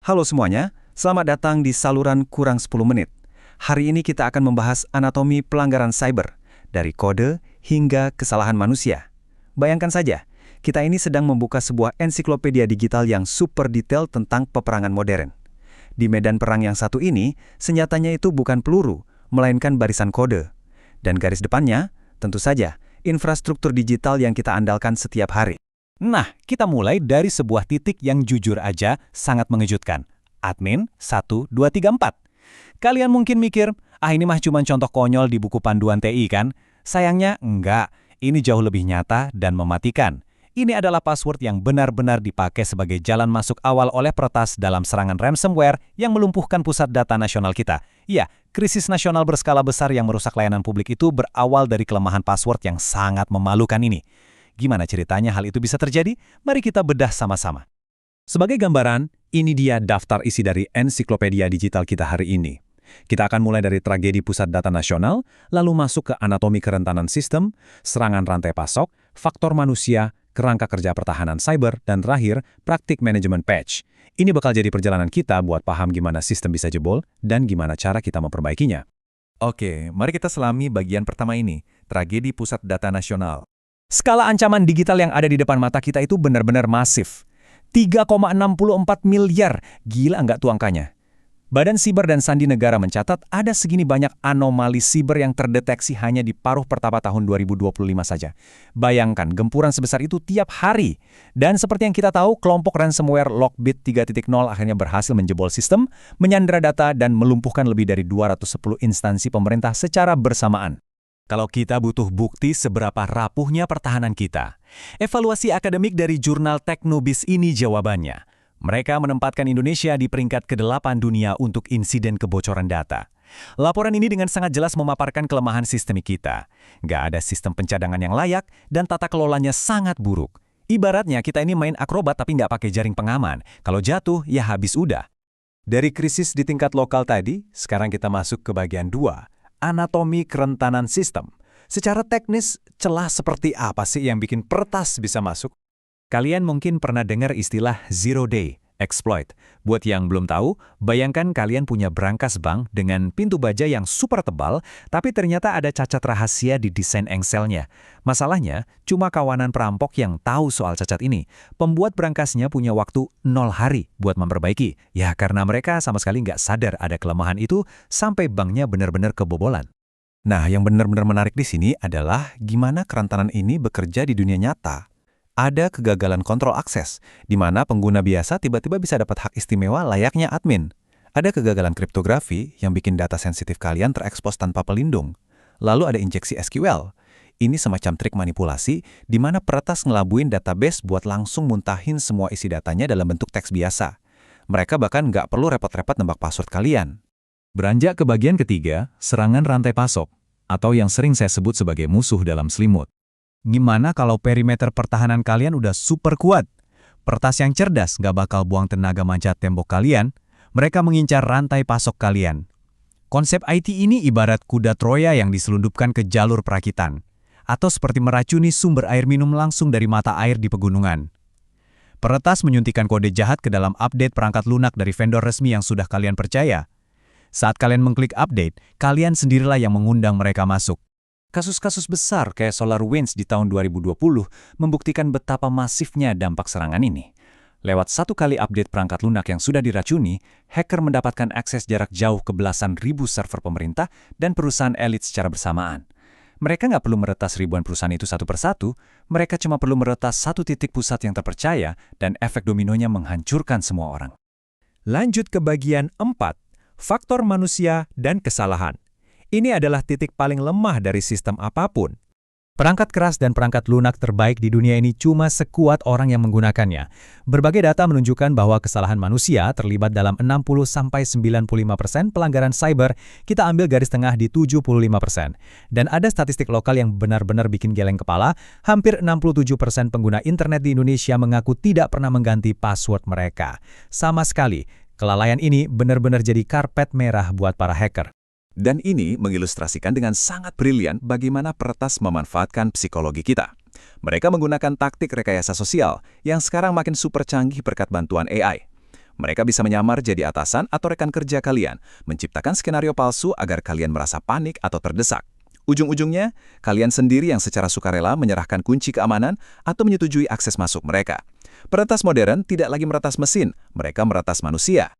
Halo semuanya, selamat datang di saluran kurang 10 menit. Hari ini kita akan membahas anatomi pelanggaran cyber, dari kode hingga kesalahan manusia. Bayangkan saja, kita ini sedang membuka sebuah ensiklopedia digital yang super detail tentang peperangan modern. Di medan perang yang satu ini, senjatanya itu bukan peluru, melainkan barisan kode. Dan garis depannya, tentu saja, infrastruktur digital yang kita andalkan setiap hari. Nah, kita mulai dari sebuah titik yang jujur aja sangat mengejutkan. Admin 1, 2, 3, 4. Kalian mungkin mikir, ini mah cuma contoh konyol di buku panduan TI kan? Sayangnya enggak, ini jauh lebih nyata dan mematikan. Ini adalah password yang benar-benar dipakai sebagai jalan masuk awal oleh peretas dalam serangan ransomware yang melumpuhkan pusat data nasional kita. Ya, krisis nasional berskala besar yang merusak layanan publik itu berawal dari kelemahan password yang sangat memalukan ini. Gimana ceritanya hal itu bisa terjadi? Mari kita bedah sama-sama. Sebagai gambaran, ini dia daftar isi dari ensiklopedia digital kita hari ini. Kita akan mulai dari tragedi pusat data nasional, lalu masuk ke anatomi kerentanan sistem, serangan rantai pasok, faktor manusia, kerangka kerja pertahanan cyber, dan terakhir, praktik manajemen patch. Ini bakal jadi perjalanan kita buat paham gimana sistem bisa jebol dan gimana cara kita memperbaikinya. Oke, mari kita selami bagian pertama ini, tragedi pusat data nasional. Skala ancaman digital yang ada di depan mata kita itu benar-benar masif. 3,64 miliar, gila nggak tuh angkanya? Badan Siber dan Sandi Negara mencatat ada segini banyak anomali siber yang terdeteksi hanya di paruh pertama tahun 2025 saja. Bayangkan, gempuran sebesar itu tiap hari. Dan seperti yang kita tahu, kelompok ransomware Lockbit 3.0 akhirnya berhasil menjebol sistem, menyandera data, dan melumpuhkan lebih dari 210 instansi pemerintah secara bersamaan. Kalau kita butuh bukti seberapa rapuhnya pertahanan kita, evaluasi akademik dari jurnal Teknobis ini jawabannya. Mereka menempatkan Indonesia di peringkat ke-8 dunia untuk insiden kebocoran data. Laporan ini dengan sangat jelas memaparkan kelemahan sistemik kita. Nggak ada sistem pencadangan yang layak dan tata kelolanya sangat buruk. Ibaratnya kita ini main akrobat tapi nggak pakai jaring pengaman. Kalau jatuh, ya habis udah. Dari krisis di tingkat lokal tadi, sekarang kita masuk ke bagian 2. Anatomi kerentanan sistem. Secara teknis, celah seperti apa sih yang bikin peretas bisa masuk? Kalian mungkin pernah dengar istilah zero day exploit. Buat yang belum tahu, bayangkan kalian punya brankas bank dengan pintu baja yang super tebal, tapi ternyata ada cacat rahasia di desain engselnya. Masalahnya, cuma kawanan perampok yang tahu soal cacat ini. Pembuat brankasnya punya waktu 0 hari buat memperbaiki. Ya, karena mereka sama sekali nggak sadar ada kelemahan itu sampai banknya benar-benar kebobolan. Nah, yang benar-benar menarik di sini adalah gimana kerentanan ini bekerja di dunia nyata. Ada kegagalan kontrol akses, di mana pengguna biasa tiba-tiba bisa dapat hak istimewa layaknya admin. Ada kegagalan kriptografi yang bikin data sensitif kalian terekspos tanpa pelindung. Lalu ada injeksi SQL. Ini semacam trik manipulasi, di mana peretas ngelabuin database buat langsung muntahin semua isi datanya dalam bentuk teks biasa. Mereka bahkan nggak perlu repot-repot nembak password kalian. Beranjak ke bagian ketiga, serangan rantai pasok, atau yang sering saya sebut sebagai musuh dalam selimut. Gimana kalau perimeter pertahanan kalian udah super kuat? Peretas yang cerdas nggak bakal buang tenaga manjat tembok kalian, mereka mengincar rantai pasok kalian. Konsep IT ini ibarat kuda Troya yang diselundupkan ke jalur perakitan, atau seperti meracuni sumber air minum langsung dari mata air di pegunungan. Peretas menyuntikkan kode jahat ke dalam update perangkat lunak dari vendor resmi yang sudah kalian percaya. Saat kalian mengklik update, kalian sendirilah yang mengundang mereka masuk. Kasus-kasus besar kayak SolarWinds di tahun 2020 membuktikan betapa masifnya dampak serangan ini. Lewat satu kali update perangkat lunak yang sudah diracuni, hacker mendapatkan akses jarak jauh ke belasan ribu server pemerintah dan perusahaan elit secara bersamaan. Mereka nggak perlu meretas ribuan perusahaan itu satu persatu, mereka cuma perlu meretas satu titik pusat yang terpercaya dan efek dominonya menghancurkan semua orang. Lanjut ke bagian 4, faktor manusia dan kesalahan. Ini adalah titik paling lemah dari sistem apapun. Perangkat keras dan perangkat lunak terbaik di dunia ini cuma sekuat orang yang menggunakannya. Berbagai data menunjukkan bahwa kesalahan manusia terlibat dalam 60-95% pelanggaran cyber, kita ambil garis tengah di 75%. Dan ada statistik lokal yang benar-benar bikin geleng kepala, hampir 67% pengguna internet di Indonesia mengaku tidak pernah mengganti password mereka. Sama sekali, kelalaian ini benar-benar jadi karpet merah buat para hacker. Dan ini mengilustrasikan dengan sangat brilian bagaimana peretas memanfaatkan psikologi kita. Mereka menggunakan taktik rekayasa sosial yang sekarang makin super canggih berkat bantuan AI. Mereka bisa menyamar jadi atasan atau rekan kerja kalian, menciptakan skenario palsu agar kalian merasa panik atau terdesak. Ujung-ujungnya, kalian sendiri yang secara sukarela menyerahkan kunci keamanan atau menyetujui akses masuk mereka. Peretas modern tidak lagi meretas mesin, mereka meretas manusia.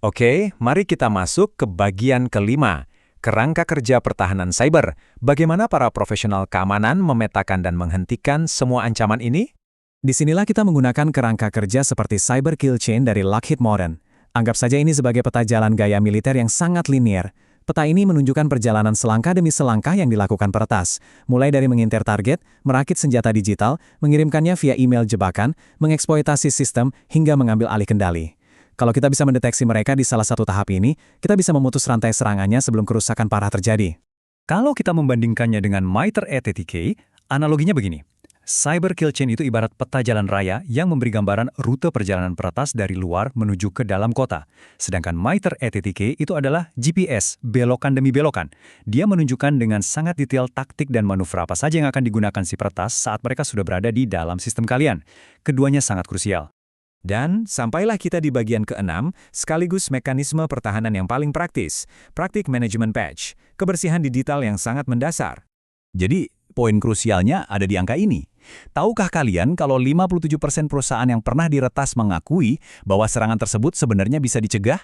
Oke, mari kita masuk ke bagian kelima. Kerangka kerja pertahanan cyber. Bagaimana para profesional keamanan memetakan dan menghentikan semua ancaman ini? Disinilah kita menggunakan kerangka kerja seperti Cyber Kill Chain dari Lockheed Martin. Anggap saja ini sebagai peta jalan gaya militer yang sangat linier. Peta ini menunjukkan perjalanan selangkah demi selangkah yang dilakukan peretas, mulai dari menginter target, merakit senjata digital, mengirimkannya via email jebakan, mengeksploitasi sistem, hingga mengambil alih kendali. Kalau kita bisa mendeteksi mereka di salah satu tahap ini, kita bisa memutus rantai serangannya sebelum kerusakan parah terjadi. Kalau kita membandingkannya dengan MITRE ATT&K, analoginya begini. Cyber Kill Chain itu ibarat peta jalan raya yang memberi gambaran rute perjalanan peretas dari luar menuju ke dalam kota. Sedangkan MITRE ATT&K itu adalah GPS, belokan demi belokan. Dia menunjukkan dengan sangat detail taktik dan manuver apa saja yang akan digunakan si peretas saat mereka sudah berada di dalam sistem kalian. Keduanya sangat krusial. Dan sampailah kita di bagian ke-6, sekaligus mekanisme pertahanan yang paling praktis, Praktik Management Patch, kebersihan digital yang sangat mendasar. Jadi, poin krusialnya ada di angka ini. Tahukah kalian kalau 57% perusahaan yang pernah diretas mengakui bahwa serangan tersebut sebenarnya bisa dicegah?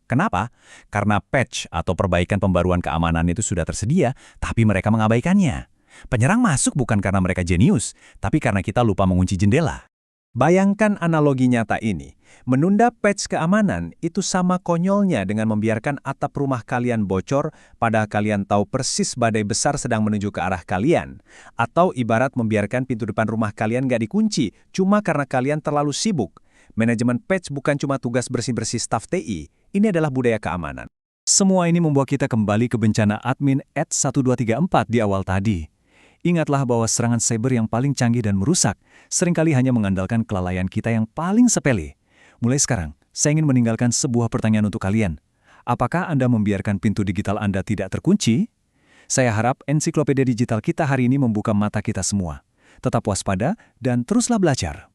Kenapa? Karena patch atau perbaikan pembaruan keamanan itu sudah tersedia, tapi mereka mengabaikannya. Penyerang masuk bukan karena mereka jenius, tapi karena kita lupa mengunci jendela. Bayangkan analogi nyata ini. Menunda patch keamanan itu sama konyolnya dengan membiarkan atap rumah kalian bocor padahal kalian tahu persis badai besar sedang menuju ke arah kalian. Atau ibarat membiarkan pintu depan rumah kalian nggak dikunci cuma karena kalian terlalu sibuk. Manajemen patch bukan cuma tugas bersih-bersih staf TI, ini adalah budaya keamanan. Semua ini membawa kita kembali ke bencana admin @1234 di awal tadi. Ingatlah bahwa serangan cyber yang paling canggih dan merusak seringkali hanya mengandalkan kelalaian kita yang paling sepele. Mulai sekarang, saya ingin meninggalkan sebuah pertanyaan untuk kalian. Apakah Anda membiarkan pintu digital Anda tidak terkunci? Saya harap ensiklopedia digital kita hari ini membuka mata kita semua. Tetap waspada dan teruslah belajar.